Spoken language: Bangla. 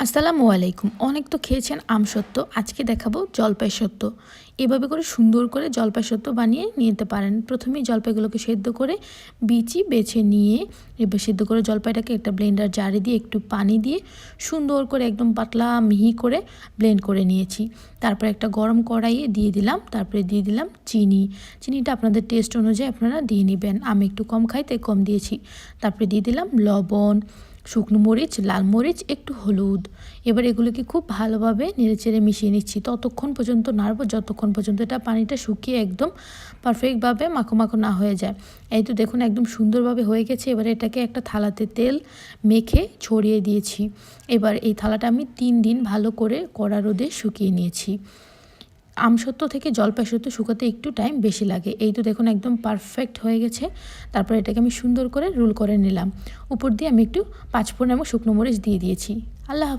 আসসালামু আলাইকুম। অনেক তো খেয়েছেন আমসত্ত্ব, আজকে দেখাবো জলপাই সত্ত্ব। এভাবে করে সুন্দর করে জলপাই সত্ত্ব বানিয়ে নিতে পারেন। প্রথমেই জলপাইগুলোকে সেদ্ধ করে বিচি বেছে নিয়ে এবার সেদ্ধ করে জলপাইটাকে একটা ব্লেন্ডার জারে দিয়ে একটু পানি দিয়ে সুন্দর করে একদম পাতলা মিহি করে ব্লেন্ড করে নিয়েছি। তারপরে একটা গরম কড়াইয়ে দিয়ে দিলাম, তারপরে দিয়ে দিলাম চিনি। চিনিটা আপনাদের টেস্ট অনুযায়ী আপনারা দিয়ে নেবেন। আমি একটু কম খাই তাই কম দিয়েছি। তারপরে দিয়ে দিলাম লবণ, শুকনো মরিচ, লাল মরিচ, একটু হলুদ। এবার এগুলোকে খুব ভালোভাবে নেড়েচেড়ে মিশিয়ে নিচ্ছি। ততক্ষণ পর্যন্ত নাড়ব যতক্ষণ পর্যন্ত এটা পানিটা শুকিয়ে একদম পারফেক্টভাবে মাখো মাখো না হয়ে যায়। এই তো দেখুন একদম সুন্দরভাবে হয়ে গেছে। এবার এটাকে একটা থালাতে তেল মেখে ছড়িয়ে দিয়েছি। এবার এই থালাটা আমি 3 দিন ভালো করে কড়া রোদে শুকিয়ে নিয়েছি। আমসত্ত্ব থেকে জলপাই সত্ত্ব শুকাতে একটু টাইম বেশি লাগে। এই তো দেখুন একদম পারফেক্ট হয়ে গেছে। তারপর এটাকে আমি সুন্দর করে রোল করে নিলাম। উপর দিয়ে আমি একটু পাঁচফোড়ন এবং শুকনো মরিচ দিয়ে দিয়েছি। আল্লাহ হাফেজ।